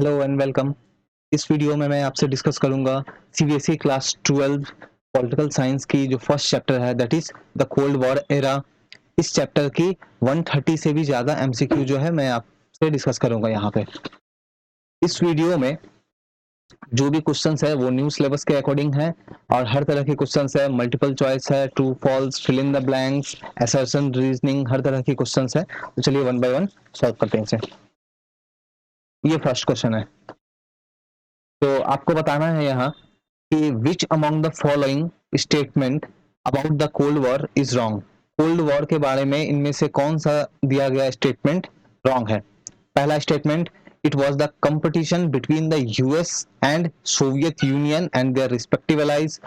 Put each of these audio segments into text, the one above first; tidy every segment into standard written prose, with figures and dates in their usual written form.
Hello and welcome. इस video में मैं आपसे डिस्कस करूंगा सीबीएसई क्लास 12 पॉलिटिकल साइंस की जो फर्स्ट चैप्टर है that is the cold war era. इस चैप्टर की 130 से भी ज़्यादा एमसीक्यू जो है मैं आपसे डिस्कस करूंगा यहाँ पे। इस वीडियो में जो भी क्वेश्चंस है वो न्यू सिलेबस के अकॉर्डिंग है और हर तरह के क्वेश्चंस है, मल्टीपल चॉइस है, true false, fill in the blanks, assertion, reasoning, हर तरह की क्वेश्चंस है। तो चलिए वन बाय वन सॉल्व करते हैं इसे। ये फर्स्ट क्वेश्चन है, तो आपको बताना है यहाँ कि विच among the following statement about the cold war is wrong. Cold war के बारे में इनमें से कौन सा दिया गया स्टेटमेंट रॉन्ग है। पहला statement, it was the competition between the US and Soviet union and their respective allies.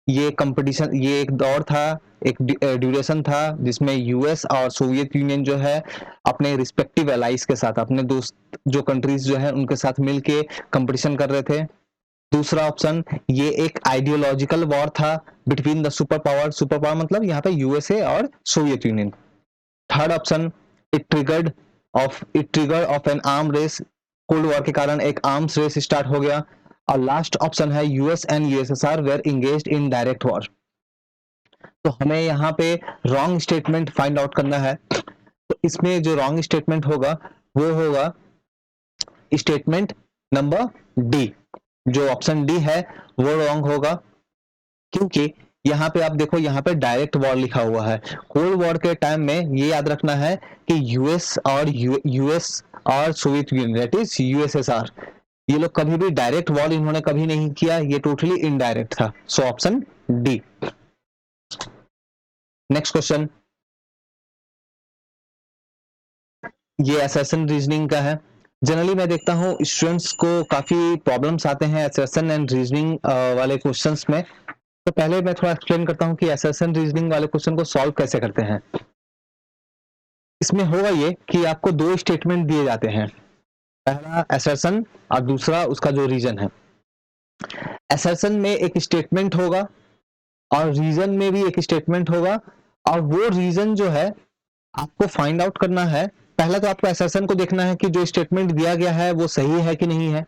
ये कंपटीशन, ये एक दौर था, एक ड्यूरेशन था जिसमें यूएस और सोवियत यूनियन जो है अपने रिस्पेक्टिव एलाइज के साथ, अपने दोस्त जो कंट्रीज जो है उनके साथ मिलके कंपटीशन कर रहे थे। दूसरा ऑप्शन, ये एक आइडियोलॉजिकल वॉर था बिटवीन द सुपर पावर मतलब यहाँ पे यूएसए और Soviet Union. Third option, it trigger of an arm race. Cold war के कारण एक आर्म्स रेस स्टार्ट हो गया। और लास्ट ऑप्शन है US and USSR were engaged in direct war. तो हमें यहाँ पे रॉन्ग स्टेटमेंट फाइंड आउट करना है। तो इसमें जो रॉन्ग स्टेटमेंट होगा वो होगा स्टेटमेंट नंबर डी। जो ऑप्शन डी है वो रॉन्ग होगा, क्योंकि यहाँ पे आप देखो, यहाँ पे डायरेक्ट वॉर लिखा हुआ है। कोल्ड वॉर के टाइम में ये याद रखना है कि यूएस और Soviet union that is USSR, ये लोग कभी भी डायरेक्ट वॉर इन्होंने कभी नहीं किया, ये टोटली इनडायरेक्ट था। So option D. Next question, ये असर्शन रीजनिंग का है। जनरली मैं देखता हूँ स्टूडेंट्स को काफी प्रॉब्लम्स आते हैं असर्शन एंड रीजनिंग वाले क्वेश्चंस में। तो पहले मैं थोड़ा एक्सप्लेन करता हूँ कि असर्शन रीजनिंग वाले क्वेश्चन को सॉल्व कैसे करते हैं। इसमें होगा ये कि आपको दो स्टेटमेंट दिए जाते हैं, पहला असर्शन और दूसरा उसका जो रीजन है। असर्शन में एक स्टेटमेंट होगा और रीजन में भी एक स्टेटमेंट होगा, और वो रीजन जो है आपको फाइंड आउट करना है। पहला तो आपको असर्शन को देखना है कि जो स्टेटमेंट दिया गया है वो सही है कि नहीं है।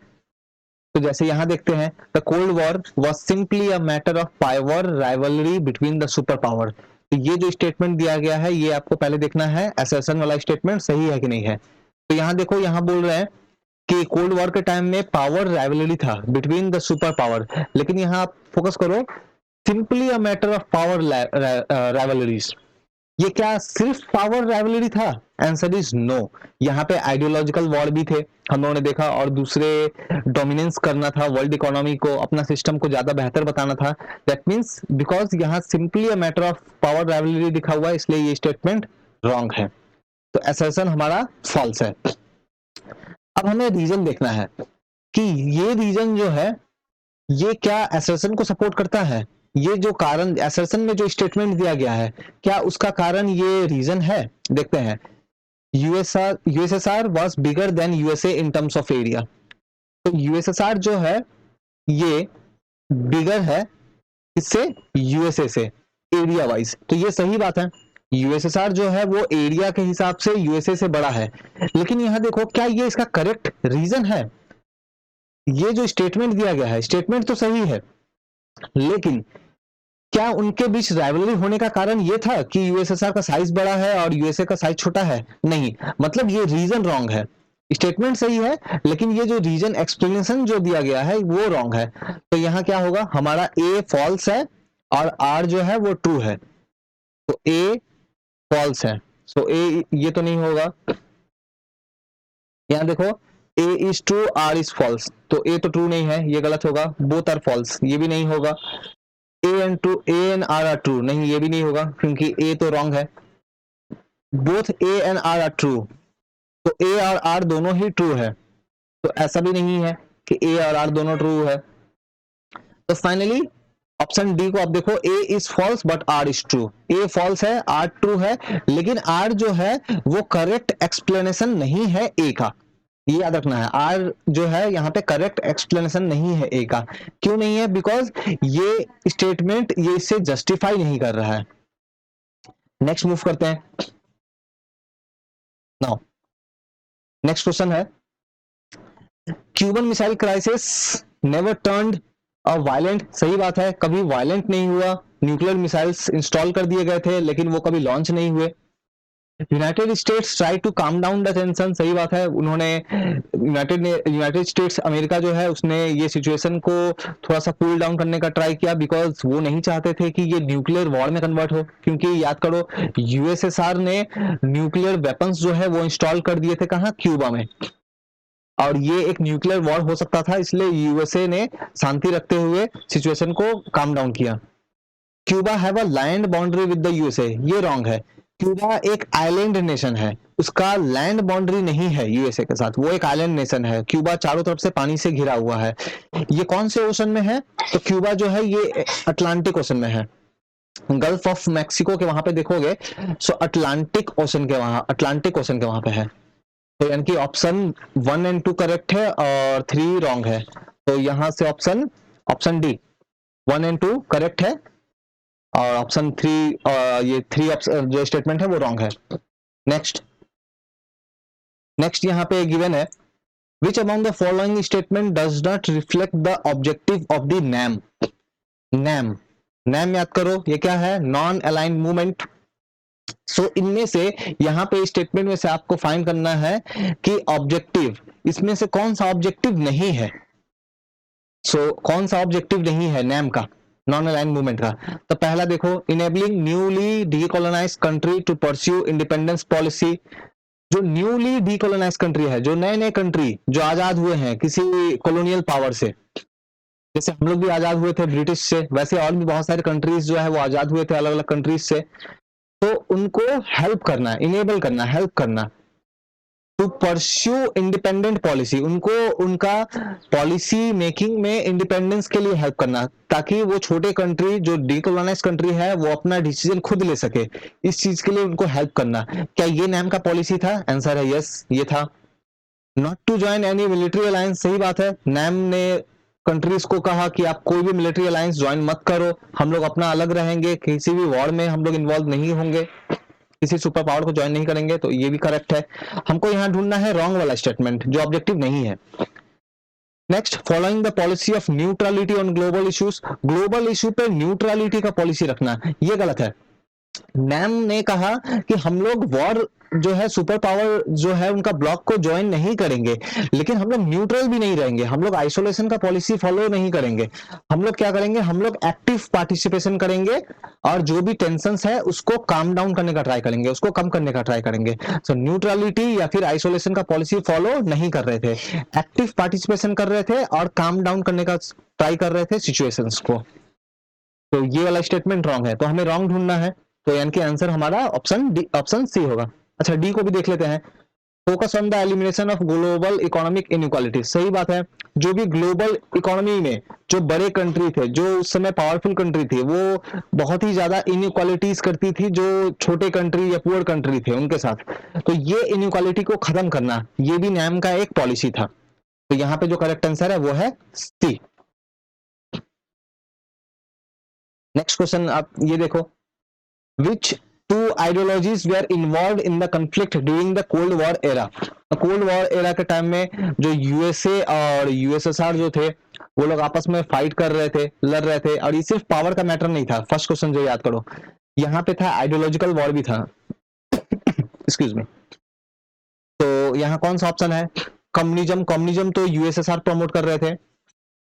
तो जैसे यहां देखते हैं, the cold war was simply a matter of power rivalry between the super power. तो ये जो स्टेटमेंट दिया गया है ये आपको पहले देखना है असर्शन वाला स्टेटमेंट सही है कि नहीं है। तो यहाँ देखो, यहाँ बोल रहे हैं कि कोल्ड वॉर के टाइम में पावर राइवलरी था बिटवीन द सुपर पावर, लेकिन यहाँ आप फोकस करो simply a matter of power rivalries. ये क्या सिर्फ पावर राइवलरी था? Answer is no. यहाँ पे आइडियोलॉजिकल वॉर भी थे, हम लोगों ने देखा, और दूसरे डोमिनेंस करना था वर्ल्ड इकोनॉमी को, अपना सिस्टम को ज्यादा बेहतर बताना था। दैट मीन्स बिकॉज यहाँ simply a matter of power rivalry लिखा हुआ है, इसलिए ये स्टेटमेंट रॉन्ग है। तो असर्शन हमारा फॉल्स है। अब हमें रीजन देखना है कि ये रीजन जो है ये क्या असर्शन को सपोर्ट करता है। ये जो कारण असर्शन में जो स्टेटमेंट दिया गया है, क्या उसका कारण ये रीजन है? देखते हैं। USSR was bigger than USA in terms of area. तो यूएसएसआर जो है ये बिगर है इससे, यूएसए से, एरिया वाइज। तो ये सही बात है, यूएसएसआर जो है वो एरिया के हिसाब से यूएसए से बड़ा है। लेकिन यहां देखो, क्या ये इसका करेक्ट रीजन है? ये जो स्टेटमेंट दिया गया है, स्टेटमेंट तो सही है, लेकिन क्या उनके बीच राइवलरी होने का कारण ये था कि यूएसएसआर का साइज बड़ा है और यूएसए का साइज छोटा है? नहीं, मतलब ये रीजन रॉन्ग है। स्टेटमेंट सही है, लेकिन ये जो रीजन एक्सप्लेनेशन जो दिया गया है वो रॉन्ग है। तो यहाँ क्या होगा, हमारा ए फॉल्स है और आर जो है वो ट्रू है। तो ए फॉल्स है, सो ए ये तो नहीं होगा। यहाँ देखो, A is true R is false, तो ए तो ट्रू नहीं है, ये गलत होगा। बोथ आर फॉल्स, ये भी नहीं होगा। A and R are true, नहीं ये भी नहीं होगा क्योंकि ए तो रॉन्ग है। Both A and R true, तो ए और आर दोनों ही ट्रू है, तो ऐसा भी नहीं है कि ए और आर दोनों ट्रू है। तो फाइनली ऑप्शन डी को आप देखो, A is false but R is true. A false है, आर ट्रू है, लेकिन आर जो है वो करेक्ट एक्सप्लेनेशन नहीं है ए का। ये याद रखना है, आर जो है यहाँ पे करेक्ट एक्सप्लेनेशन नहीं है ए का। क्यों नहीं है? बिकॉज ये स्टेटमेंट ये इससे जस्टिफाई नहीं कर रहा है। नेक्स्ट मूव करते हैं। नाउ नेक्स्ट क्वेश्चन है, Cuban missile crisis never turned अ वायलेंट, सही बात है, कभी वायलेंट नहीं हुआ। न्यूक्लियर मिसाइल्स इंस्टॉल कर दिए गए थे लेकिन वो कभी लॉन्च नहीं हुए। United States try to calm down the tension, सही बात है, उन्होंने यूनाइटेड स्टेट्स अमेरिका जो है उसने ये सिचुएशन को थोड़ा सा कूल डाउन करने का ट्राई किया, बिकॉज वो नहीं चाहते थे कि ये न्यूक्लियर वॉर में कन्वर्ट हो, क्योंकि याद करो यूएसएसआर ने न्यूक्लियर वेपन्स जो है वो इंस्टॉल कर दिए थे कहाँ, क्यूबा में, और ये एक न्यूक्लियर वॉर हो सकता था, इसलिए यूएसए ने शांति रखते हुए सिचुएशन को काम डाउन किया। Cuba have a land boundary with the USA, ये रॉन्ग है। क्यूबा एक आइलैंड नेशन है, उसका लैंड बाउंड्री नहीं है यूएसए के साथ, वो एक आइलैंड नेशन है। क्यूबा चारों तरफ से पानी से घिरा हुआ है। ये कौन से ओशन में है, तो क्यूबा जो है ये अटलांटिक ओशन में है, गल्फ ऑफ मैक्सिको के वहां पे देखोगे, सो अटलांटिक ओशन के वहां पे है। तो यानी कि ऑप्शन 1 एंड 2 करेक्ट है और 3 रॉन्ग है। तो यहां से ऑप्शन डी 1 एंड 2 करेक्ट है और ऑप्शन 3 ये 3 जो स्टेटमेंट है वो रॉन्ग है। नेक्स्ट यहाँ पे गिवन है, which among the following statement does not reflect the objective of the NAM. NAM याद करो, ये क्या है, नॉन अलाइंड मूवमेंट। सो इनमें से यहाँ पे स्टेटमेंट में से आपको फाइंड करना है कि ऑब्जेक्टिव, इसमें से कौन सा ऑब्जेक्टिव नहीं है। कौन सा ऑब्जेक्टिव नहीं है नैम का, नॉन अलाइन मूवमेंट का। तो पहला देखो, enabling newly decolonised country to pursue independence policy. जो न्यूली डीकोलोनाइज्ड कंट्री है, जो नए नए कंट्री जो आजाद हुए हैं किसी कॉलोनियल पावर से, जैसे हम लोग भी आजाद हुए थे ब्रिटिश से, वैसे और भी बहुत सारे कंट्रीज जो है वो आजाद हुए थे अलग अलग कंट्रीज से। तो उनको हेल्प करना, इनेबल करना, हेल्प करना, टू परस्यू इंडिपेंडेंट पॉलिसी, उनको उनका पॉलिसी मेकिंग में इंडिपेंडेंस के लिए हेल्प करना, ताकि वो छोटे कंट्री जो डीकोलोनाइज कंट्री है वो अपना डिसीजन खुद ले सके, इस चीज के लिए उनको हेल्प करना। क्या ये नैम का पॉलिसी था? आंसर है यस, ये था। Not to join any military alliance, सही बात है, नैम ने कंट्रीज को कहा कि आप कोई भी मिलिट्री अलायंस ज्वाइन मत करो, हम लोग अपना अलग रहेंगे, किसी भी वॉर में हम लोग इन्वॉल्व नहीं होंगे, किसी सुपर पावर को ज्वाइन नहीं करेंगे। तो ये भी करेक्ट है। हमको यहाँ ढूंढना है रॉन्ग वाला स्टेटमेंट जो ऑब्जेक्टिव नहीं है। Next, following the policy of neutrality on global issues, global issue पे न्यूट्रलिटी का पॉलिसी रखना, ये गलत है। नैम ने कहा कि हम लोग वॉर जो है सुपर पावर जो है उनका ब्लॉक को ज्वाइन नहीं करेंगे, लेकिन हम लोग न्यूट्रल भी नहीं रहेंगे, हम लोग आइसोलेशन का पॉलिसी फॉलो नहीं करेंगे। हम लोग क्या करेंगे, हम लोग एक्टिव पार्टिसिपेशन करेंगे और जो भी टेंशंस है उसको काम डाउन करने का ट्राई करेंगे, उसको कम करने का ट्राई करेंगे। सो न्यूट्रलिटी या फिर आइसोलेशन का पॉलिसी फॉलो नहीं कर रहे थे, एक्टिव पार्टिसिपेशन कर रहे थे और काम डाउन करने का ट्राई कर रहे थे सिचुएशंस को। तो ये वाला स्टेटमेंट रॉन्ग है, तो हमें रॉन्ग ढूंढना है। तो यानी कि आंसर हमारा ऑप्शन सी होगा। अच्छा, डी को भी देख लेते हैं। Focus on the elimination of global economic inequality, सही बात है। जो भी ग्लोबल इकोनॉमी में जो बड़े कंट्री थे, जो उस समय पावरफुल कंट्री थी, वो बहुत ही ज्यादा इनइक्वालिटीज करती थी जो छोटे कंट्री या पुअर कंट्री थे उनके साथ। तो ये इनइक्वालिटी को खत्म करना, ये भी नैम का एक पॉलिसी था। तो यहाँ पे जो करेक्ट आंसर है वो है सी। नेक्स्ट क्वेश्चन आप ये देखो, which two ideologies were involved in the conflict during the Cold War era? Cold war era के टाइम में जो यूएसए और यूएसएसआर जो थे वो लोग आपस में फाइट कर रहे थे, लड़ रहे थे, और ये सिर्फ पावर का मैटर नहीं था। फर्स्ट क्वेश्चन जो याद करो, यहाँ पे था आइडियोलॉजिकल वॉर भी था। Excuse me. तो यहाँ कौन सा ऑप्शन है? कम्युनिज्म, कम्युनिज्म तो यूएसएसआर प्रमोट कर रहे थे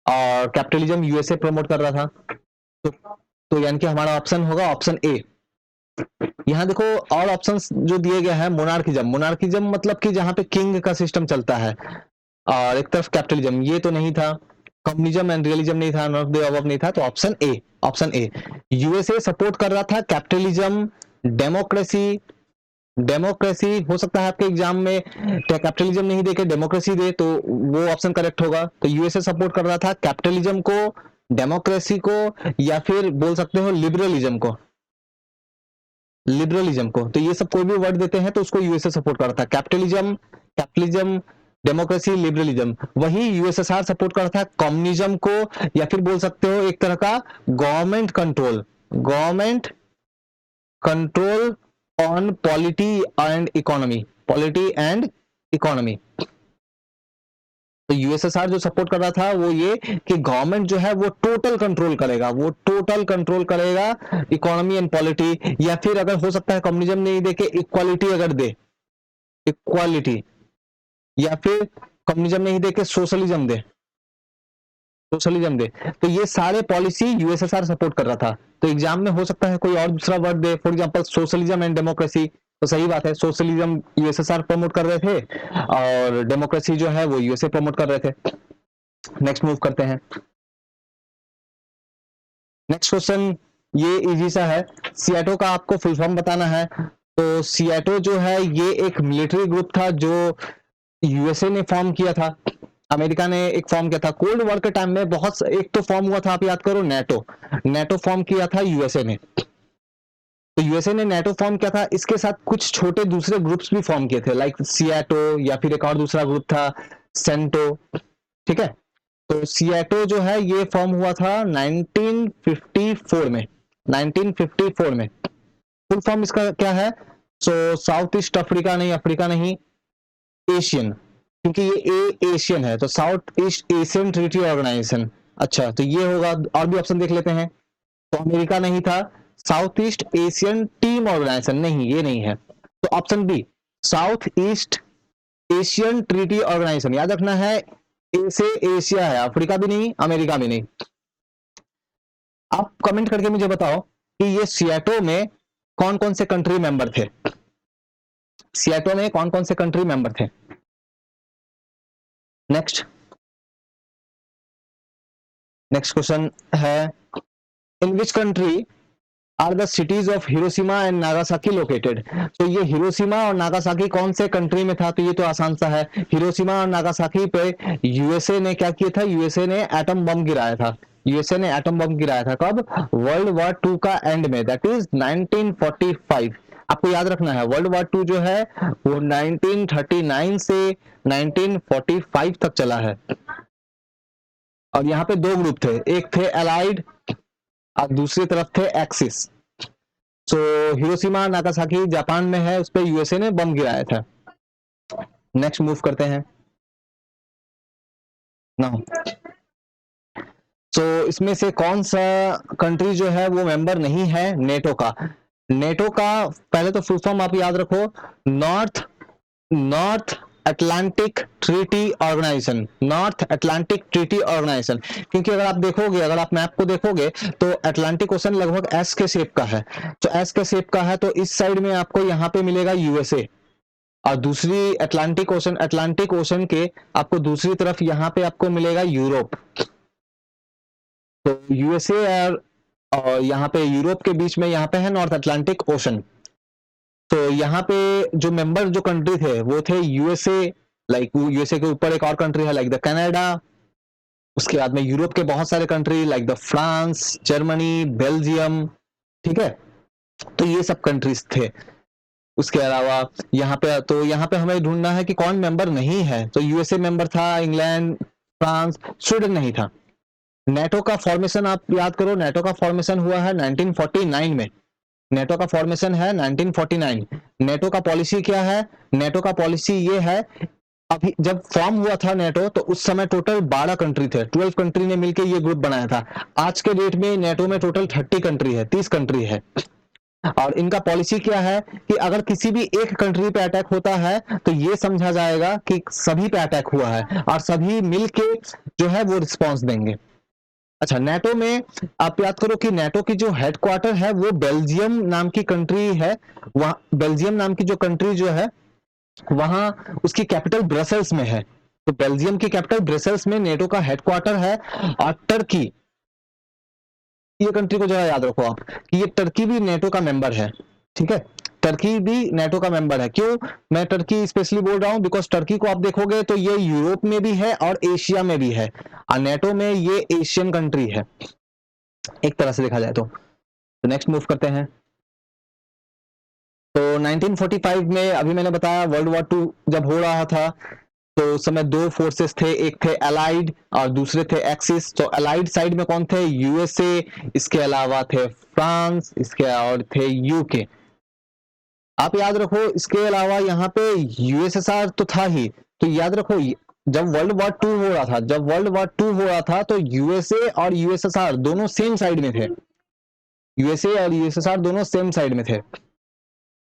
और कैपिटलिज्म यूएसए प्रमोट कर रहा था। तो यानी कि हमारा ऑप्शन होगा ऑप्शन ए। यहाँ देखो और ऑप्शंस जो दिए गए हैं, मोनार्किज्म, मोनार्किज्म मतलब कि जहां पे किंग का सिस्टम चलता है, और एक तरफ कैपिटलिज्म, ये तो नहीं था। कम्युनिज्म एंड रियलिज्म नहीं था, नॉन ऑफ द अबव नहीं था। तो ऑप्शन ए यूएसए सपोर्ट कर रहा था कैपिटलिज्म, डेमोक्रेसी। डेमोक्रेसी हो सकता है आपके एग्जाम में कैपिटलिज्म नहीं देके डेमोक्रेसी दे, तो वो ऑप्शन करेक्ट होगा। तो यूएसए सपोर्ट कर रहा था कैपिटलिज्म को, डेमोक्रेसी को, या फिर बोल सकते हो लिबरलिज्म को, लिबरलिज्म को। तो ये सब कोई भी वर्ड देते हैं तो उसको यूएसए सपोर्ट करता है, कैपिटलिज्म, डेमोक्रेसी, लिबरलिज्म। वही यूएसएसआर सपोर्ट करता है कम्युनिज्म को, या फिर बोल सकते हो एक तरह का government control on polity and economy. तो यूएसएसआर जो सपोर्ट कर रहा था वो ये कि गवर्नमेंट जो है वो टोटल कंट्रोल करेगा, वो टोटल कंट्रोल करेगा इकोनॉमी एंड पॉलिटी, या फिर अगर हो सकता है कम्युनिज्म नहीं दे के इक्वालिटी अगर दे, इक्वालिटी, या फिर कम्युनिज्म नहीं दे के सोशलिज्म दे, सोशलिज्म दे। तो ये सारे पॉलिसी यूएसएसआर सपोर्ट कर रहा था। तो एग्जाम में हो सकता है कोई और दूसरा word they, for example socialism and democracy, तो सही बात है, सोशलिज्म यूएसएसआर प्रमोट कर रहे थे और डेमोक्रेसी जो है वो यूएसए प्रमोट कर रहे थे। नेक्स्ट मूव करते हैं। नेक्स्ट क्वेश्चन ये इजी सा है, सीएटो का आपको फुल फॉर्म बताना है। तो सीएटो जो है ये एक मिलिट्री ग्रुप था जो यूएसए ने फॉर्म किया था, अमेरिका ने एक फॉर्म किया था कोल्ड वॉर के टाइम में। बहुत एक तो फॉर्म हुआ था, आप याद करो, नेटो, नेटो फॉर्म किया था यूएसए ने। तो यूएसए ने नेटो फॉर्म किया था, इसके साथ कुछ छोटे दूसरे ग्रुप्स भी फॉर्म किए थे, लाइक सीएटो, या फिर एक और दूसरा ग्रुप था सेंटो, ठीक है। तो सीएटो जो है ये फॉर्म हुआ था 1954 में, 1954 में। फुल फॉर्म इसका क्या है? सो साउथ ईस्ट अफ्रीका नहीं, अफ्रीका नहीं, एशियन, क्योंकि ये एशियन है तो South East Asian treaty organization. अच्छा, तो ये होगा। और भी ऑप्शन देख लेते हैं। तो अमेरिका नहीं था, South East Asian team organization नहीं, ये नहीं है। तो option B South East Asian treaty organization, याद रखना है, ए से एशिया है, अफ्रीका भी नहीं, अमेरिका भी नहीं। आप कमेंट करके मुझे बताओ कि ये सीएटो में कौन कौन से कंट्री मेंबर थे, सीएटो में कौन कौन से कंट्री मेंबर थे। नेक्स्ट क्वेश्चन है, in which country are the cities of Hiroshima and Nagasaki located. तो ये हिरोशिमा और नागासाकी कौन से कंट्री में था? तो ये तो आसान सा है, हिरोशिमा और नागासाकी पे यूएसए ने क्या किया था, यूएसए ने एटम बम गिराया था, यूएसए ने एटम बम गिराया था। कब? वर्ल्ड वॉर 2 का एंड में, दैट इज 1945। आपको याद रखना है वर्ल्ड वॉर 2 जो है वो 1939 से 1945 तक चला है। और यहाँ पे दो ग्रुप थे, एक थे अलाइड और दूसरी तरफ थे एक्सिस। सो हिरोशिमा नागासाकी जापान में है, उस पर यूएसए ने बम गिराया था। नेक्स्ट मूव करते हैं नाउ। सो इसमें से कौन सा कंट्री जो है वो मेंबर नहीं है नेटो का? नेटो का पहले तो फुल फॉर्म आप याद रखो, North Atlantic treaty organization, North Atlantic treaty organization. क्योंकि अगर आप देखोगे, अगर आप मैप को देखोगे तो अटलांटिक ओशन लगभग एस के शेप का है, तो एस के शेप का है, तो इस साइड में आपको यहाँ पे मिलेगा यूएसए, और दूसरी अटलांटिक ओशन के आपको दूसरी तरफ यहाँ पे आपको मिलेगा यूरोप। तो यूएसए और यहाँ पे यूरोप के बीच में यहाँ पे है नॉर्थ अटलांटिक ओशन। तो यहाँ पे जो मेंबर जो कंट्री थे वो थे यूएसए, लाइक यूएसए के ऊपर एक और कंट्री है लाइक द कनाडा, उसके बाद में यूरोप के बहुत सारे country like the France, Germany, Belgium, ठीक है। तो ये सब कंट्रीज थे। उसके अलावा यहाँ पे, तो यहाँ पे हमें ढूंढना है कि कौन मेंबर नहीं है। तो यूएसए मेंबर था, इंग्लैंड, फ्रांस, स्वीडन नहीं था। नेटो का फॉर्मेशन आप याद करो, नेटो का फॉर्मेशन हुआ है 1949 में, नेटो का फॉर्मेशन है 1949। नेटो का पॉलिसी क्या है? नेटो का पॉलिसी ये है, अभी जब फॉर्म हुआ था नेटो तो उस समय टोटल 12 कंट्री थे, 12 कंट्री ने मिलकर ये ग्रुप बनाया था। आज के डेट में नेटो में टोटल 30 कंट्री है, 30 कंट्री है। और इनका पॉलिसी क्या है कि अगर किसी भी एक कंट्री पे अटैक होता है तो ये समझा जाएगा कि सभी पे अटैक हुआ है और सभी मिलके जो है वो रिस्पॉन्स देंगे। अच्छा, नेटो में आप याद करो कि नेटो की जो हेडक्वार्टर है वो बेल्जियम नाम की कंट्री है, वहां बेल्जियम नाम की जो कंट्री जो है वहां उसकी कैपिटल ब्रसेल्स में है। तो बेल्जियम की कैपिटल ब्रसेल्स में नेटो का हेडक्वार्टर है। और टर्की, ये कंट्री को जरा याद रखो आप कि ये टर्की भी नेटो का मेंबर है, ठीक है, टर्की भी नेटो का मेंबर है। क्यों मैं टर्की स्पेशली बोल रहा हूं? बिकॉज टर्की को आप देखोगे तो ये यूरोप में भी है और एशिया में भी है, और नेटो में ये एशियन कंट्री है एक तरह से देखा जाए तो। नेक्स्ट मूव करते हैं। तो 1945 में अभी मैंने बताया वर्ल्ड वॉर 2 जब हो रहा था तो उस समय दो फोर्सेस थे, एक थे अलाइड और दूसरे थे एक्सिस। तो अलाइड साइड में कौन थे? यूएसए, इसके अलावा थे फ्रांस, इसके और थे यूके। आप याद रखो, इसके अलावा यहाँ पे यूएसएसआर तो था ही, तो याद रखो जब वर्ल्ड वॉर टू हो रहा था, जब वर्ल्ड वॉर टू हो रहा था तो यूएसए और यूएसएसआर दोनों सेम साइड में थे, यूएसए और यूएसएसआर दोनों सेम साइड में थे।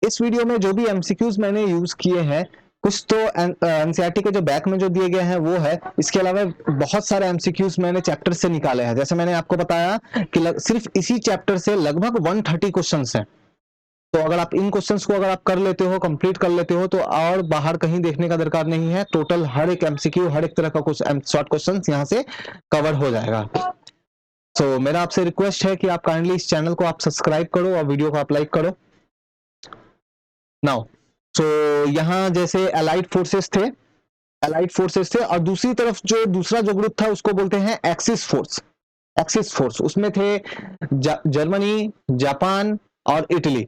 इस वीडियो में जो भी एमसीक्यूज मैंने यूज किए हैं, कुछ तो एनसीईआरटी के जो बैक में जो दिए गए हैं वो है, इसके अलावा बहुत सारे एमसीक्यूज मैंने चैप्टर से निकाले हैं। जैसे मैंने आपको बताया कि सिर्फ इसी चैप्टर से लगभग 130 क्वेश्चंस हैं। तो अगर आप इन क्वेश्चंस को अगर आप कर लेते हो, कंप्लीट कर लेते हो, तो और बाहर कहीं देखने का दरकार नहीं है। टोटल हर एक एमसीक्यू, हर एक तरह का शॉर्ट क्वेश्चंस यहाँ से कवर हो जाएगा। तो मेरा आपसे रिक्वेस्ट है कि आप काइंडली इस चैनल को आप सब्सक्राइब करो और वीडियो को आप लाइक करो। नाउ यहाँ जैसे अलाइड फोर्सेस थे, अलाइड फोर्सेस थे, और दूसरी तरफ जो दूसरा जो ग्रुप था उसको बोलते हैं एक्सिस फोर्स। एक्सिस फोर्स उसमें थे जर्मनी, जापान और इटली।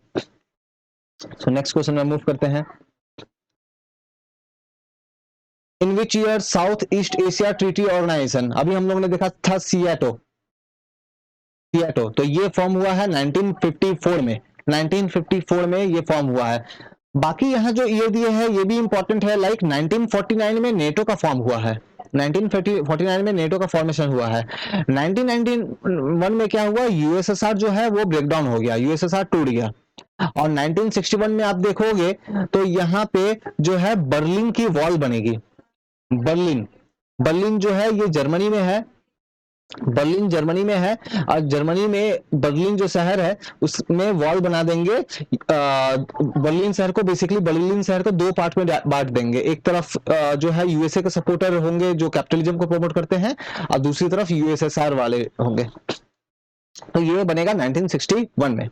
सो नेक्स्ट क्वेश्चन में मूव करते हैं। In which year South East Asia treaty organisation, अभी हम लोगों ने देखा था सियाटो, सियाटो, तो ये फॉर्म हुआ है 1954 में, 1954 में ये फॉर्म हुआ है। बाकी यहाँ जो ईयर दिए हैं ये भी इंपॉर्टेंट है, लाइक 1949 में नेटो का फॉर्म हुआ है, 1949 में नेटो का फॉर्मेशन हुआ है। 1991 में क्या हुआ, यूएसएसआर जो है वो ब्रेकडाउन हो गया, यूएसएसआर टूट गया। और 1961 में आप देखोगे तो यहाँ पे जो है बर्लिन की वॉल बनेगी। बर्लिन, बर्लिन जो है ये जर्मनी में है, बर्लिन जर्मनी में है, और जर्मनी में बर्लिन जो शहर है उसमें वॉल बना देंगे। बर्लिन शहर को बेसिकली, बर्लिन शहर को दो पार्ट में बांट देंगे। एक तरफ जो है यूएसए के सपोर्टर होंगे जो कैपिटलिज्म को प्रमोट करते हैं, और दूसरी तरफ यूएसएसआर वाले होंगे। तो ये बनेगा 1961 में।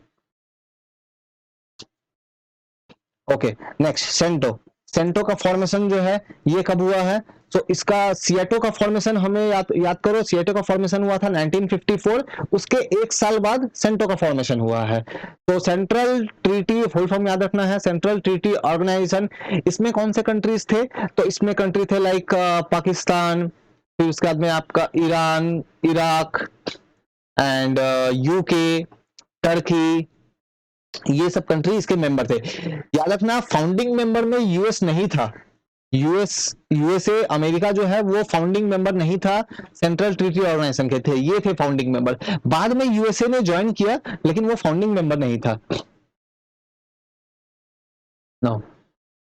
ओके, नेक्स्ट सेंटो, सेंटो का फॉर्मेशन जो है ये कब हुआ है, तो इसका सियाटो का फॉर्मेशन हमें याद करो, सियाटो का फॉर्मेशन हुआ था 1954, उसके एक साल बाद सेंटो का फॉर्मेशन हुआ है। तो सेंट्रल ट्रीटी, फुल फॉर्म याद रखना है, सेंट्रल ट्रीटी ऑर्गेनाइजेशन। इसमें कौन से कंट्रीज थे, तो इसमें कंट्री थे लाइक पाकिस्तान, फिर उसके बाद में आपका Iran, Iraq and UK, Turkey, ये सब कंट्री इसके मेंबर थे। याद रखना फाउंडिंग मेंबर में यूएस नहीं था, यूएसए अमेरिका जो है वो फाउंडिंग मेंबर नहीं था, सेंट्रल ट्रीटी ऑर्गेनाइजेशन के थे, ये थे फाउंडिंग मेंबर। बाद में यूएसए ने ज्वाइन किया लेकिन वो फाउंडिंग मेंबर नहीं था। नो,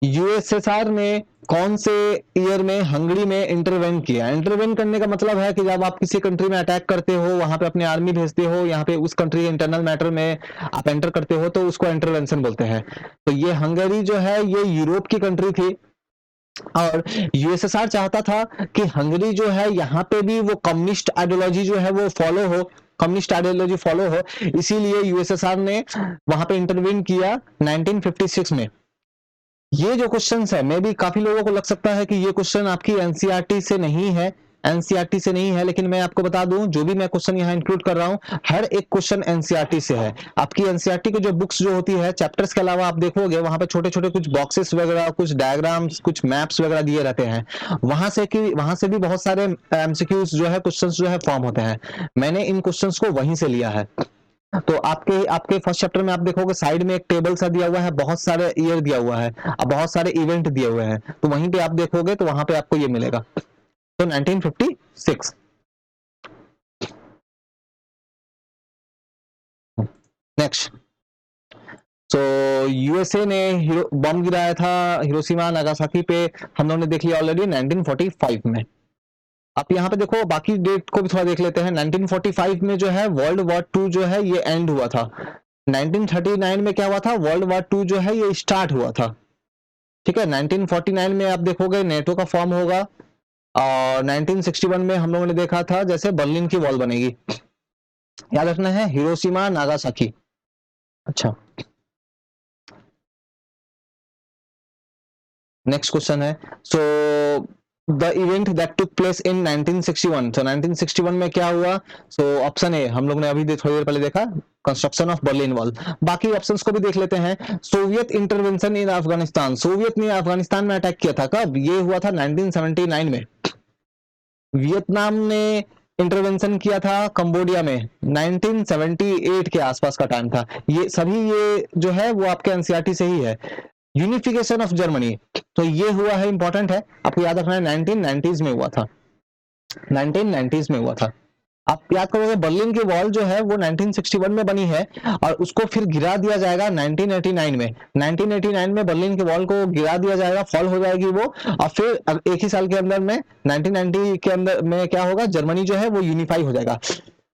यूएसएसआर ने कौन से ईयर में हंगरी में इंटरवेन किया। इंटरवेन करने का मतलब है कि जब आप किसी कंट्री में अटैक करते हो, वहां पे अपनी आर्मी भेजते हो, यहाँ पे उस कंट्री के इंटरनल मैटर में आप एंटर करते हो, तो उसको इंटरवेंशन बोलते हैं। तो ये हंगरी जो है ये यूरोप की कंट्री थी, और यूएसएसआर चाहता था कि हंगरी जो है यहाँ पे भी वो कम्युनिस्ट आइडियोलॉजी जो है वो फॉलो हो, कम्युनिस्ट आइडियोलॉजी फॉलो हो, इसीलिए यूएसएसआर ने वहां पे इंटरवीन किया 1956 में। ये जो क्वेश्चन है, मे भी काफी लोगों को लग सकता है कि ये क्वेश्चन आपकी एनसीईआरटी से नहीं है, एनसीईआरटी से नहीं है, लेकिन मैं आपको बता दूं जो भी मैं क्वेश्चन यहाँ इंक्लूड कर रहा हूँ हर एक क्वेश्चन एनसीईआरटी से है। आपकी एनसीईआरटी की जो बुक्स जो होती है, चैप्टर्स के अलावा आप देखोगे वहां पे छोटे छोटे कुछ बॉक्सेस वगैरह, कुछ डायग्राम्स, कुछ मैप्स वगैरह दिए रहते हैं, वहां से भी बहुत सारे एमसीक्यूज जो है, क्वेश्चन जो है फॉर्म होते हैं। मैंने इन क्वेश्चन को वहीं से लिया है। तो आपके फर्स्ट चैप्टर में आप देखोगे साइड में एक टेबल सा दिया हुआ है, बहुत सारे ईयर दिया हुआ है, अब बहुत सारे इवेंट दिए हुए हैं, तो वहीं पे आप देखोगे तो वहां पे आपको ये मिलेगा। तो 1956। नेक्स्ट, तो यूएसए ने बम गिराया था हिरोशिमा नागासाकी पे, हम लोगों ने देख लिया ऑलरेडी 1945 में। आप यहाँ पे देखो बाकी डेट को भी थोड़ा देख लेते हैं। 1945 में जो है वर्ल्ड वॉर टू जो है ये एंड हुआ था। 1939 में क्या हुआ था, वर्ल्ड वॉर टू जो है ये स्टार्ट हुआ था। ठीक है, 1949 में आप देखोगे नेटो का फॉर्म होगा, और 1961 में हम लोगों ने देखा था जैसे बर्लिन की वॉल बनेगी। याद रखना है हिरोशिमा नागासाकी। अच्छा, नेक्स्ट क्वेश्चन है, so the event that took place in 1961। तो 1961 में क्या हुआ, सो ऑप्शन ए हम लोग ने अभी थोड़ी देर पहले देखा, कंस्ट्रक्शन ऑफ बर्लिन वॉल। बाकी ऑप्शंस को भी देख लेते हैं। सोवियत इंटरवेंशन इन अफगानिस्तान, सोवियत ने अफगानिस्तान में अटैक किया था, कब, ये हुआ था 1979 में। वियतनाम ने इंटरवेंशन किया था कंबोडिया में, 1978 के आसपास का टाइम था। ये सभी ये जो है वो आपके एनसीईआरटी से ही है। यूनिफिकेशन ऑफ जर्मनी, तो ये हुआ है, इंपॉर्टेंट है, आपको याद रखना है, 1990s में हुआ था, 1990s में हुआ था। आप याद करोगे बर्लिन की वॉल जो है वो 1961 में बनी है और उसको फिर गिरा दिया जाएगा 1989 में। 1989 में बर्लिन की वॉल को गिरा दिया जाएगा, फॉल हो जाएगी वो, और फिर एक ही साल के अंदर में 1990 के अंदर में क्या होगा, जर्मनी जो है वो यूनिफाई हो जाएगा।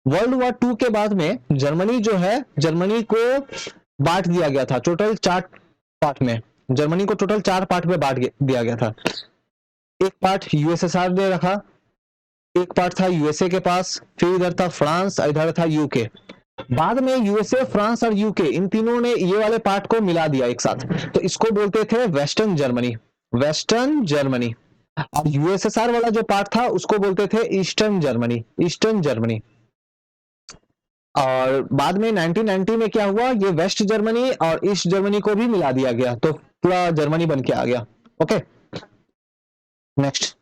वर्ल्ड वॉर 2 के बाद में जर्मनी जो है, जर्मनी को बांट दिया गया था टोटल 4 पार्ट में, जर्मनी को टोटल 4 पार्ट में बांट दिया गया था। एक पार्ट यूएसएसआर ने रखा, एक पार्ट था यूएसए के पास, फिर इधर था फ्रांस, इधर था यूके। बाद में यूएसए, फ्रांस और यूके इन तीनों ने ये वाले पार्ट को मिला दिया एक साथ, तो इसको बोलते थे वेस्टर्न जर्मनी, वेस्टर्न जर्मनी। और यूएसएसआर वाला जो पार्ट था उसको बोलते थे ईस्टर्न जर्मनी, ईस्टर्न जर्मनी। और बाद में 1990 में क्या हुआ, ये वेस्ट जर्मनी और ईस्ट जर्मनी को भी मिला दिया गया, तो पूरा जर्मनी बन के आ गया। Okay, next,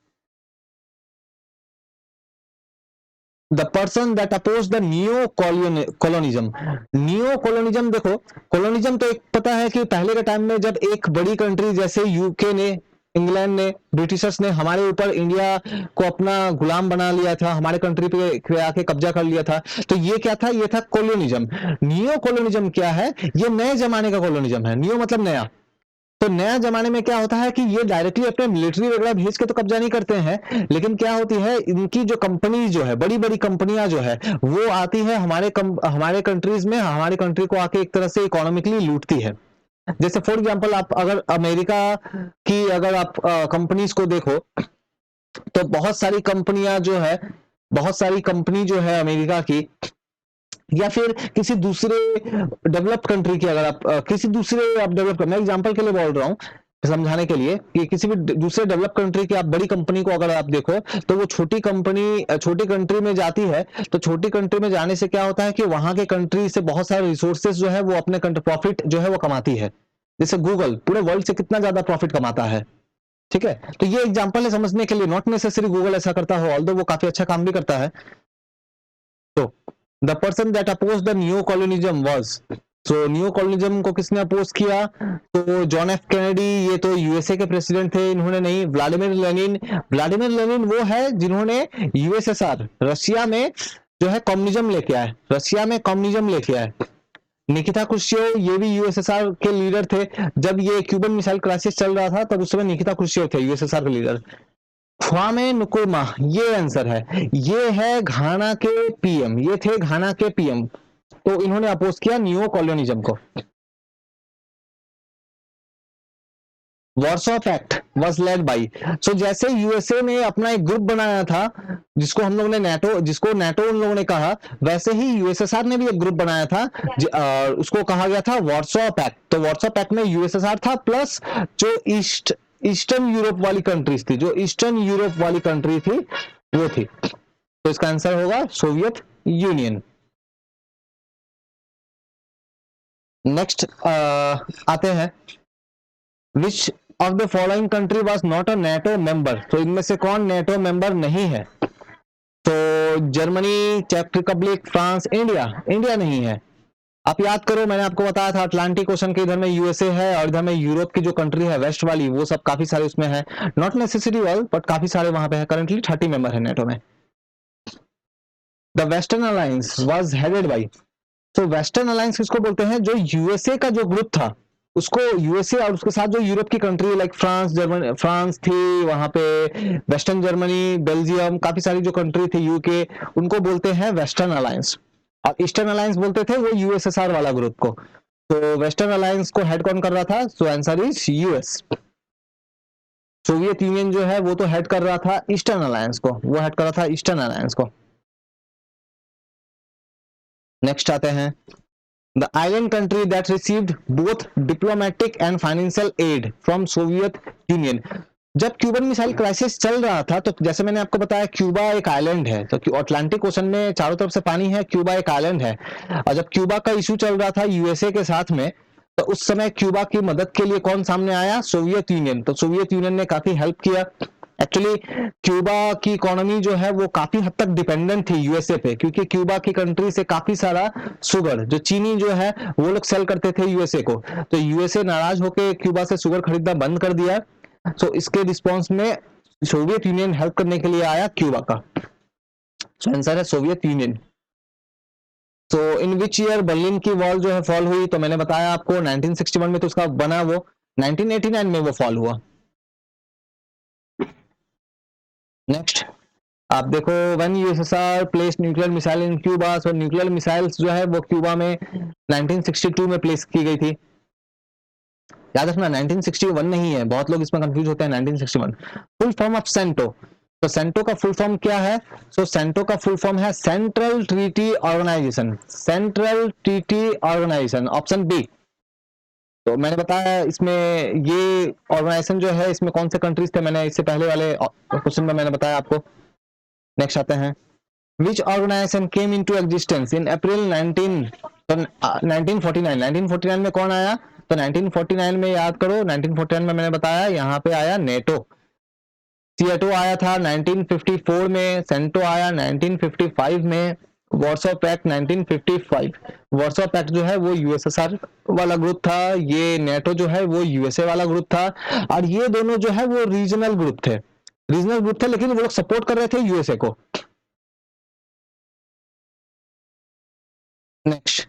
the person that oppose the new colonialism. New colonialism, देखो कॉलोनिज्म तो एक पता है कि पहले के टाइम में जब एक बड़ी कंट्री जैसे यूके ने, इंग्लैंड ने, ब्रिटिशर्स ने हमारे ऊपर इंडिया को अपना गुलाम बना लिया था, हमारे कंट्री पे आके कब्जा कर लिया था, तो ये क्या था, ये था कॉलोनिज्म। नियो कॉलोनिज्म क्या है, ये नए जमाने का कॉलोनिज्म है। नियो मतलब नया, तो नया जमाने में क्या होता है कि ये डायरेक्टली अपने मिलिट्री वगैरह भेज के तो कब्जा नहीं करते हैं, लेकिन क्या होती है, इनकी जो कंपनी जो है, बड़ी बड़ी कंपनियां जो है वो आती है हमारे कंट्रीज में, हमारे कंट्री को आके एक तरह से इकोनॉमिकली लूटती है। जैसे फॉर एग्जांपल आप अगर अमेरिका की अगर आप कंपनीज को देखो, तो बहुत सारी कंपनियां जो है, बहुत सारी कंपनी जो है अमेरिका की, या फिर किसी दूसरे डेवलप्ड कंट्री की, अगर आप किसी दूसरे आप डेवलप, मैं एग्जांपल के लिए बोल रहा हूँ समझाने के लिए, कि किसी भी दूसरे डेवलप कंट्री की आप बड़ी कंपनी को अगर आप देखो, तो वो छोटी कंपनी छोटी कंट्री में जाती है, तो छोटी कंट्री में जाने से क्या होता है कि वहां के कंट्री से बहुत सारे रिसोर्सेज जो है वो अपने प्रॉफिट जो है वो कमाती है। जैसे गूगल पूरे वर्ल्ड से कितना ज्यादा प्रॉफिट कमाता है, ठीक है, तो ये एग्जाम्पल है समझने के लिए, नॉट नेसेसरी गूगल ऐसा करता हो, ऑल्दो वो काफी अच्छा काम भी करता है। तो the person that oppose the new colonialism was, तो न्यू कॉलोनिज्म को किसने अपोज किया, तो जॉन एफ कैनेडी, ये तो यूएसए के प्रेसिडेंट थे, इन्होंने नहीं। व्लादिमीर लेनिन, व्लादिमीर लेनिन वो है जिन्होंने यूएसएसआर, रशिया में जो है कम्युनिज्म लेके आए, रशिया में कम्युनिज्म लेके आए। निकिता क्रुश्चेव, ये भी यूएसएसआर के लीडर थे, जब ये क्यूबन मिसाइल क्राइसिस चल रहा था तब उस समय निकिता क्रुश्चेव थे यूएसएसआर के लीडर। ख्वामे नुक्रुमा, ये आंसर है, ये है घाना के पीएम, ये थे घाना के पीएम, तो इन्होंने अपोज किया न्यू कॉलोनिज्म को। Warsaw pact was led by, so जैसे यूएसए ने अपना एक ग्रुप बनाया था जिसको हम लोगों ने नेटो, जिसको नेटो उन लोगों ने कहा, वैसे ही यूएसएसआर ने भी एक ग्रुप बनाया था, उसको कहा गया था वॉर्सो पैक्ट। तो वॉर्सो पैक्ट में यूएसएसआर था प्लस जो ईस्टर्न यूरोप वाली कंट्रीज थी, जो ईस्टर्न यूरोप वाली कंट्री थी वो थी, तो इसका आंसर होगा सोवियत यूनियन। नेक्स्ट आते हैं, which of the following country was not a NATO member, तो इनमें से कौन नेटो मेंबर नहीं है, तो जर्मनी, चेक रिपब्लिक, फ्रांस, इंडिया, इंडिया नहीं है। आप याद करो, मैंने आपको बताया था अटलांटिक ओशन के इधर में यूएसए है और इधर में यूरोप की जो कंट्री है वेस्ट वाली, वो सब काफी सारे उसमें है, नॉट नेसेसरी ऑल बट काफी सारे वहां पे है। करंटली 30 मेंबर है नेटो में। The western alliance was headed by, तो वेस्टर्न अलायंस किसको बोलते हैं, जो यूएसए का जो ग्रुप था उसको, यूएसए और उसके साथ जो यूरोप की country like France, Germany, France थी वहां पे, वेस्टर्न जर्मनी, बेल्जियम, काफी सारी जो कंट्री थी यूके, उनको बोलते हैं वेस्टर्न अलायंस। और ईस्टर्न अलायंस बोलते थे वो यूएसएसआर वाला ग्रुप को। तो वेस्टर्न अलायंस को हेड कौन कर रहा था, so answer is US. Soviet union जो है वो तो हेड कर रहा था ईस्टर्न अलायंस को, वो हेड कर रहा था ईस्टर्न अलायंस को। नेक्स्ट आते हैं, the island country that received both diplomatic and financial aid from Soviet union. जब क्यूबन मिसाइल क्राइसिस चल रहा था, तो जैसे मैंने आपको बताया क्यूबा एक आइलैंड है, तो अटलांटिक ओशन में चारों तरफ से पानी है, क्यूबा एक आइलैंड है, और जब क्यूबा का इशू चल रहा था यूएसए के साथ में, तो उस समय क्यूबा की मदद के लिए कौन सामने आया, सोवियत यूनियन। तो सोवियत यूनियन ने काफी हेल्प किया एक्चुअली क्यूबा की इकोनॉमी जो है वो काफी हद तक डिपेंडेंट थी यूएसए पे, क्योंकि क्यूबा की कंट्री से काफी सारा शुगर जो चीनी जो है वो लोग सेल करते थे यूएसए को। तो यूएसए नाराज होकर क्यूबा से शुगर खरीदना बंद कर दिया। तो इसके रिस्पॉन्स में सोवियत यूनियन हेल्प करने के लिए आया क्यूबा का। सो आंसर है सोवियत यूनियन। तो इन विच ईयर बर्लिन की वॉल जो है फॉल हुई, तो मैंने बताया आपको 1961 में तो उसका बना वो, 1989 में वो फॉल हुआ। नेक्स्ट आप देखो, when USSR place nuclear missile in Cuba, so nuclear missiles जो है वो क्यूबा में 1962 में प्लेस की गई थी। याद रखना 1961 नहीं है, बहुत लोग इसमें कंफ्यूज होते हैं। 1961 फुल फॉर्म ऑफ सेंटो, तो सेंटो का फुल फॉर्म क्या है? सो सेंटो का फुल फॉर्म है central treaty organization, central treaty organization, option B. तो मैंने बताया इसमें ये ऑर्गेनाइजेशन जो है इसमें कौन से कंट्रीज थे, मैंने इससे पहले वाले क्वेश्चन में मैंने बताया आपको। नेक्स्ट आते हैं, which organisation came into existence in April 1949 में कौन आया? तो 1949 में याद करो, 1949 में मैंने बताया यहाँ पे आया नेटो, सीएटो आया था 1954 में, सेंटो आया 1955 में, वॉर्सो पैक्ट 1955। वॉर्सो पैक्ट जो है वो यूएसएसआर वाला ग्रुप था, ये नेटो जो है वो यूएसए वाला ग्रुप था, और ये दोनों जो है वो रीजनल ग्रुप थे, लेकिन वो लोग सपोर्ट कर रहे थे यूएसए को। Next,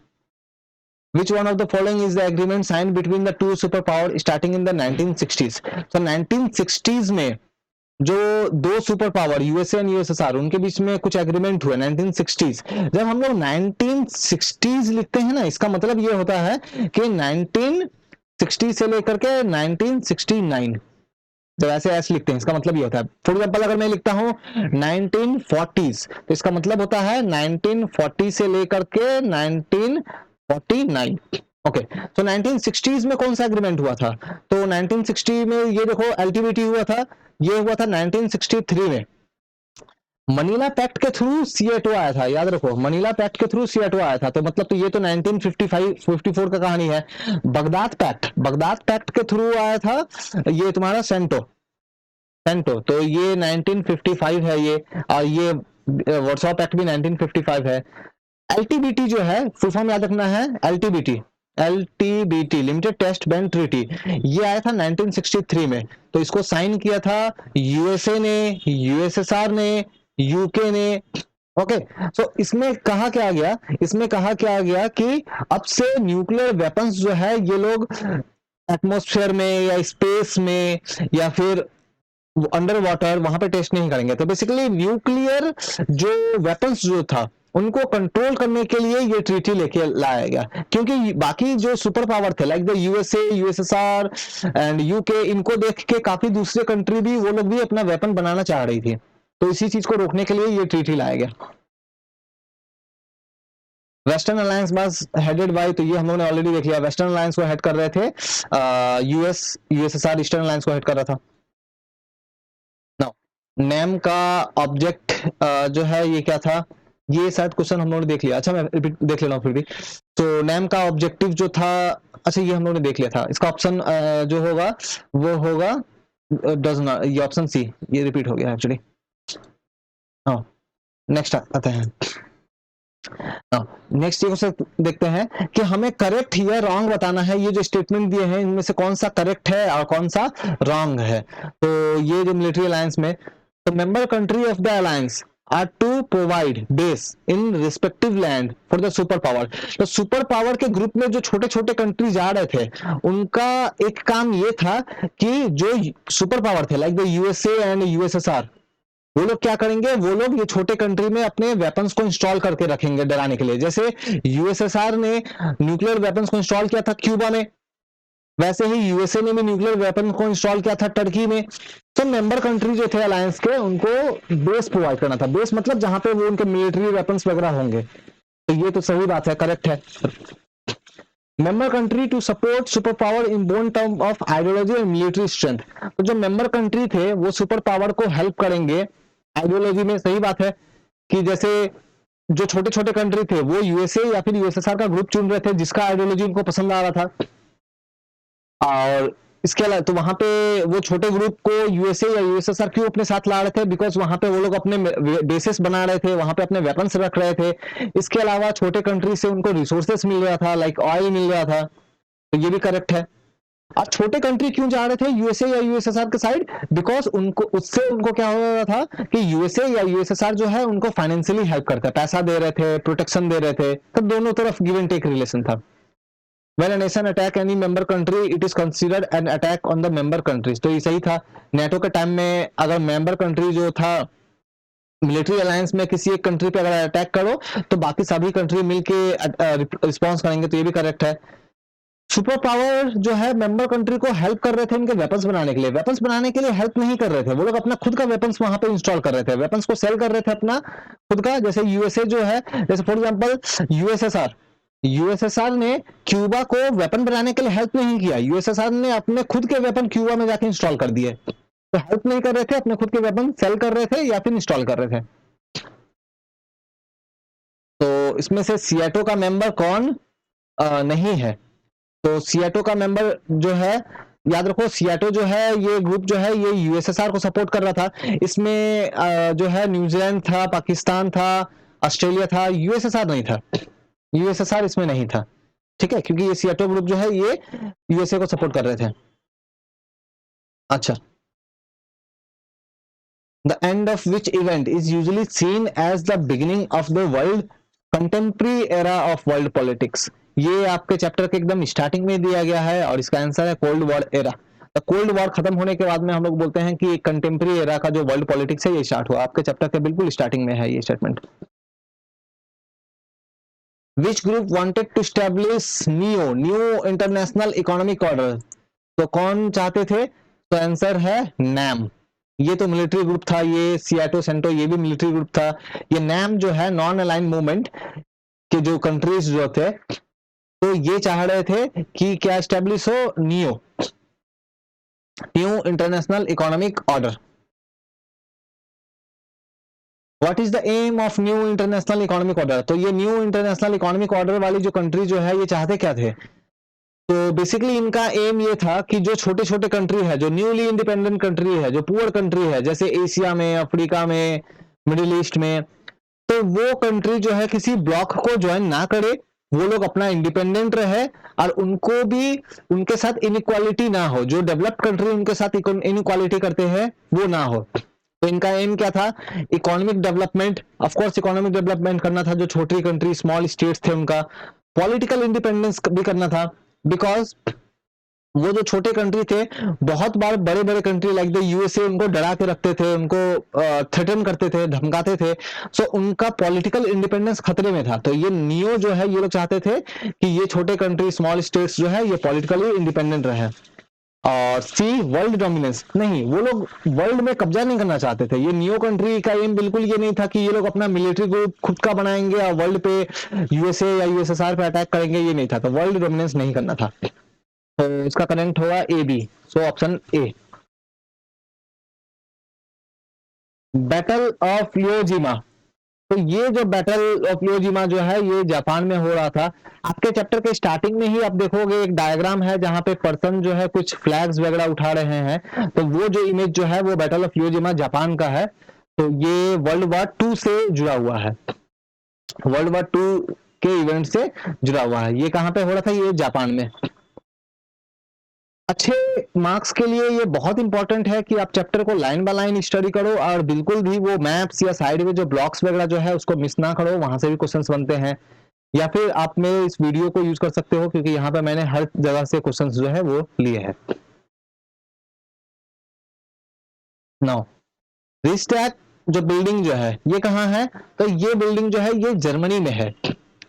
which one of the following is the agreement signed between the two superpower starting in the 1960s? तो 1960s में जो दो super power USA and USSR उनके बीच में कुछ एग्रीमेंट हुए 1960s। जब हम लोग 1960s लिखते हैं ना, इसका मतलब ये होता है कि 1960 से लेकर के 1969, जब ऐसे ऐसे लिखते हैं इसका मतलब ये होता है। फॉर एग्जाम्पल अगर मैं लिखता हूं 1940s, तो इसका मतलब होता है 1940 से लेकर के 1949। ओके, तो 1960s में कौन सा एग्रीमेंट हुआ था? तो 1960 में ये देखो एलटीबीटी हुआ था, ये हुआ था 1963 में। मनीला पैक्ट के थ्रू सीएटो आया था, याद रखो मनीला पैक्ट के थ्रू सीएटो आया था, तो मतलब तो ये तो 1954 का कहानी है। बगदाद पैक्ट के थ्रू आया था ये तुम्हारा सेंटो, तो ये 1955 है ये, और ये वर्सो पैक्ट भी 1955 है। एलटीबीटी जो है फुल फॉर्म याद रखना है, एलटीबीटी लिमिटेड टेस्ट बैंड ट्रीटी, ये आया था 1963 में। तो इसको साइन किया था यूएसए ने, यूएसएसआर ने, यूके ने। ओके, सो इसमें कहा क्या गया, कि अब से न्यूक्लियर वेपन्स जो है ये लोग एटमॉस्फेयर में या स्पेस में या फिर अंडर वाटर वहां पे टेस्ट नहीं करेंगे। तो बेसिकली न्यूक्लियर जो वेपन्स जो था उनको कंट्रोल करने के लिए ये ट्रीटी लेके लाया गया, क्योंकि बाकी जो सुपर पावर थे like the USA, USSR and UK, इनको देख के काफी दूसरे कंट्री भी वो लोग भी अपना वेपन बनाना चाह रही थी, तो इसी चीज को रोकने के लिए ये ट्रीटी लाया गया। वेस्टर्न अलायंस बस हेडेड बाय, तो ये हम लोगों ने ऑलरेडी देख लिया, वेस्टर्न अलायंस को हेड कर रहे थे यूएसएसआर, ईस्टर्न अलायंस को हेड कर रहा था। नेम का ऑब्जेक्ट जो है ये क्या था, ये शायद क्वेश्चन हम लोगों ने देख लिया। अच्छा मैं रिपीट देख ले रहा हूँ फिर भी। तो नेम का ऑब्जेक्टिव जो था, अच्छा ये हम लोगों ने देख लिया था, इसका ऑप्शन जो होगा वो होगा डज नॉट, ये ऑप्शन सी, ये रिपीट हो गया एक्चुअली। हाँ, नेक्स्ट आते हैं। नेक्स्ट क्वेश्चन देखते हैं कि हमें करेक्ट या रॉन्ग बताना है, ये जो स्टेटमेंट दिए हैं इनमें से कौन सा करेक्ट है और कौन सा रॉन्ग है। तो ये जो मिलिट्री अलायंस में, तो member country of the alliance are to provide base in respective land for the super power. तो सुपर पावर के ग्रुप में जो छोटे छोटे कंट्रीज आ रहे थे उनका एक काम ये था कि जो सुपर पावर थे like the USA and USSR, वो लोग क्या करेंगे, वो लोग ये छोटे कंट्री में अपने वेपन्स को इंस्टॉल करके रखेंगे डराने के लिए। जैसे यूएसएसआर ने न्यूक्लियर वेपन्स को इंस्टॉल किया था क्यूबा में, वैसे ही यूएसए ने भी न्यूक्लियर वेपन को इंस्टॉल किया था टर्की में। तो मेंबर कंट्री जो थे अलायंस के, उनको बेस प्रोवाइड करना था, बेस मतलब जहां पे वो उनके मिलिट्री वेपन्स वगैरह होंगे। तो ये तो सही बात है, करेक्ट है। Member country to support super power in both term of ideology and military strength. तो जो मेंबर कंट्री थे वो सुपर पावर को हेल्प करेंगे आइडियोलॉजी में। सही बात है कि जैसे जो छोटे छोटे कंट्री थे वो यूएसए या फिर यूएसएसआर का ग्रुप चुन रहे थे जिसका आइडियोलॉजी उनको पसंद आ रहा था, और इसके अलावा तो वहां पे वो छोटे ग्रुप को यूएसए या यूएसएसआर क्यों अपने साथ ला रहे थे, बिकॉज वहां पे वो लोग अपने बेसिस बना रहे थे, वहां पे अपने वेपन्स रख रहे थे। इसके अलावा छोटे कंट्री से उनको रिसोर्सेस मिल रहा था, लाइक ऑयल मिल रहा था, तो ये भी करेक्ट है। अब छोटे कंट्री क्यों जा रहे थे यूएसए या यूएसएसआर के साइड, बिकॉज उनको उससे उनको क्या हो रहा था कि यूएसए या यूएसएसआर जो है उनको फाइनेंशियली हेल्प करता है, पैसा दे रहे थे, प्रोटेक्शन दे रहे थे, तो दोनों तरफ गिव एंड टेक रिलेशन था। When a nation attack any member country, it is considered an attack on the member countries। तो ये सही था। नेटो के टाइम में अगर मेंबर कंट्री जो था मिलिट्री अलायंस में किसी एक कंट्री पे अगर अटैक करो तो बाकी सभी कंट्री मिलके रिस्पॉन्स करेंगे, तो ये भी करेक्ट है। सुपर पावर जो है मेंबर कंट्री को हेल्प कर रहे थे उनके वेपन्स बनाने के लिए, वेपन्स बनाने के लिए हेल्प नहीं कर रहे थे, वो लोग अपना खुद का वेपन्स वहां पे इंस्टॉल कर रहे थे, वेपन्स को सेल कर रहे थे अपना खुद का। जैसे यूएसए जो है, जैसे फॉर एग्जांपल यूएसएसआर ने क्यूबा को वेपन बनाने के लिए हेल्प नहीं किया, यूएसएसआर ने अपने खुद के वेपन क्यूबा में जाके इंस्टॉल कर दिए, तो हेल्प नहीं कर रहे थे, अपने खुद के वेपन सेल कर रहे थे या फिर इंस्टॉल कर रहे थे। तो इसमें से सियाटो का मेंबर कौन नहीं है, तो सियाटो का मेंबर जो है, याद रखो सियाटो जो है ये ग्रुप जो है ये यूएसएसआर को सपोर्ट कर रहा था। इसमें जो है न्यूजीलैंड था, पाकिस्तान था, ऑस्ट्रेलिया था, यूएसएसआर नहीं था, यूएसएसआर इसमें नहीं था, ठीक है, क्योंकि ये सियाटो ग्रुप जो है ये यूएसए को सपोर्ट कर रहे थे। अच्छा, the end of which event is usually seen as the beginning of the world contemporary era of world politics. ये आपके चैप्टर के एकदम स्टार्टिंग में दिया गया है और इसका आंसर है cold war era. Cold war खत्म होने के बाद में हम लोग बोलते हैं कि कंटेम्प्रेरी एरा का जो वर्ल्ड पॉलिटिक्स है ये स्टार्ट हुआ, आपके चैप्टर के बिल्कुल स्टार्टिंग में है ये statement. Which group wanted to establish new international economic order, तो कौन चाहते थे, तो आंसर है नैम। ये तो मिलिट्री ग्रुप था, ये सियाटो सेंटो ये भी मिलिट्री ग्रुप था। ये नैम जो है नॉन अलाइन मूवमेंट के जो कंट्रीज जो थे, तो ये चाह रहे थे कि क्या एस्टेब्लिश हो, new international economic order. What is the aim of new international economic order, तो ये न्यू इंटरनेशनल इकोनॉमिक ऑर्डर वाली जो कंट्री जो है ये चाहते क्या थे, तो बेसिकली इनका एम ये था कि जो छोटे छोटे कंट्री है, जो न्यूली इंडिपेंडेंट कंट्री है, जो पुअर कंट्री है, जैसे एशिया में, अफ्रीका में, मिडिल ईस्ट में, तो वो कंट्री जो है किसी ब्लॉक को ज्वाइन ना करे, वो लोग अपना इंडिपेंडेंट रहे और उनको भी उनके साथ इनइक्वालिटी ना हो, जो डेवलप्ड कंट्री उनके साथ इनइक्वालिटी करते हैं वो ना हो। तो इनका एम क्या था, economic development, of course economic development करना था, जो छोटी कंट्री स्मॉल स्टेट्स थे उनका पॉलिटिकल इंडिपेंडेंस भी करना था, बिकॉज वो जो छोटे कंट्री थे बहुत बार बड़े बड़े कंट्री लाइक द यूएसए उनको डरा के रखते थे, उनको थ्रेटन करते थे, धमकाते थे, सो उनका पॉलिटिकल इंडिपेंडेंस खतरे में था। तो ये नियो जो है ये लोग चाहते थे कि ये छोटे कंट्री स्मॉल स्टेट्स जो है ये पॉलिटिकली इंडिपेंडेंट रहे। और सी वर्ल्ड डोमिनेंस, नहीं वो लोग वर्ल्ड में कब्जा नहीं करना चाहते थे। ये न्यू कंट्री का एम बिल्कुल ये नहीं था कि ये लोग अपना मिलिट्री ग्रुप खुद का बनाएंगे और वर्ल्ड पे यूएसए या यूएसएसआर पे अटैक करेंगे, ये नहीं था, तो वर्ल्ड डोमिनेंस नहीं करना था। तो इसका करेक्ट होगा A B, so option A. Battle of Iwo Jima, तो ये जो बैटल ऑफ इवोजिमा जो है ये जापान में हो रहा था। आपके चैप्टर के स्टार्टिंग में ही आप देखोगे एक डायग्राम है जहां पे पर्सन जो है कुछ फ्लैग्स वगैरह उठा रहे हैं, तो वो जो इमेज जो है वो बैटल ऑफ इवोजिमा जापान का है। तो ये वर्ल्ड वॉर 2 से जुड़ा हुआ है, वर्ल्ड वॉर 2 के इवेंट से जुड़ा हुआ है। ये कहां पे हो रहा था, ये जापान में। अच्छे मार्क्स के लिए ये बहुत इंपॉर्टेंट है कि आप चैप्टर को लाइन बाय लाइन स्टडी करो और बिल्कुल भी वो मैप्स या साइड में जो ब्लॉक्स वगैरह जो है उसको मिस ना करो, वहां से भी क्वेश्चंस बनते हैं। या फिर आप मेरे इस वीडियो को यूज कर सकते हो क्योंकि यहाँ पे मैंने हर जगह से क्वेश्चंस जो है वो लिए हैं। नाउ रिस्टैक जो बिल्डिंग जो है ये कहाँ है, तो ये बिल्डिंग जो है ये जर्मनी में है।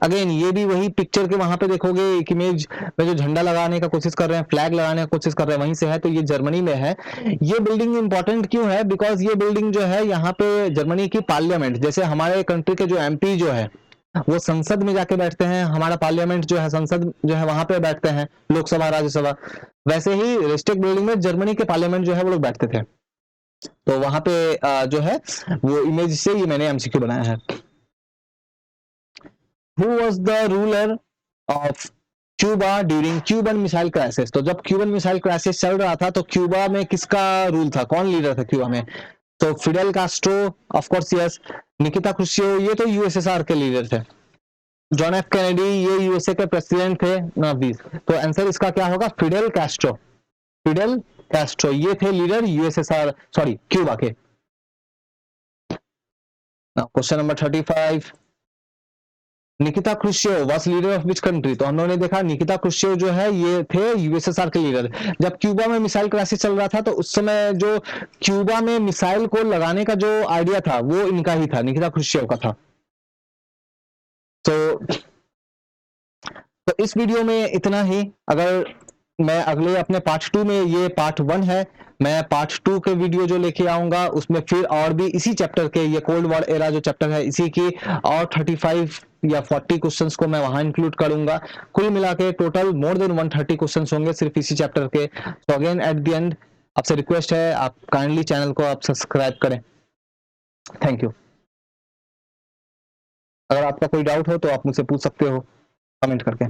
अगेन ये भी वही पिक्चर के वहां पे देखोगे एक इमेज में जो झंडा लगाने का कोशिश कर रहे हैं, फ्लैग लगाने का कोशिश कर रहे हैं, वहीं से है, तो ये जर्मनी में है। ये बिल्डिंग इंपॉर्टेंट क्यों है, बिकॉज ये बिल्डिंग जो है यहाँ पे जर्मनी की पार्लियामेंट, जैसे हमारे कंट्री के जो एमपी जो है वो संसद में जाके बैठते हैं, हमारा पार्लियामेंट जो है संसद जो है वहां पे बैठते हैं, लोकसभा राज्यसभा, वैसे ही रिस्टेक बिल्डिंग में जर्मनी के पार्लियामेंट जो है वो लोग बैठते थे। तो वहां पे जो है वो इमेज से ये मैंने एमसीक्यू बनाया है। Who was the ruler of Cuba during Cuban missile crisis. तो जब क्यूबन मिसाइल क्राइसिस चल रहा था तो क्यूबा में किसका रूल था, कौन लीडर था क्यूबा में? तो Fidel Castro, of course yes. Nikita Khrushchev, ये तो यूएसएसआर के लीडर थे। जॉन एफ कैनेडी, ये यूएसए के प्रेसिडेंट थे ना 20। तो आंसर इसका क्या होगा? Fidel Castro. फिडेल कैस्ट्रो ये थे लीडर यूएसएसआर, सॉरी क्यूबा के। Question number 35, Nikita Khrushchev was leader of which country? तो हम लोगों ने देखा निकिता क्रुशिचेव जो है ये थे यूएसएसआर के लीडर। जब क्यूबा में मिसाइल क्राइसिस चल रहा था तो उस समय जो क्यूबा में मिसाइल को लगाने का जो आइडिया था वो इनका ही था, निकिता क्रुशिचेव का था। तो इस वीडियो में इतना ही। अगर मैं अगले अपने पार्ट 2 में, ये पार्ट 1 है, मैं पार्ट 2 के वीडियो जो लेके आऊंगा उसमें फिर और भी इसी चैप्टर के, ये कोल्ड वॉर एरा जो चैप्टर है इसी की और 35 या 40 क्वेश्चंस को मैं वहां इंक्लूड करूंगा। कुल मिला के टोटल मोर देन 130 क्वेश्चंस होंगे सिर्फ इसी चैप्टर के। तो अगेन एट द एंड आपसे रिक्वेस्ट है, आप काइंडली चैनल को आप सब्सक्राइब करें। Thank you. अगर आपका कोई डाउट हो तो आप मुझसे पूछ सकते हो कमेंट करके।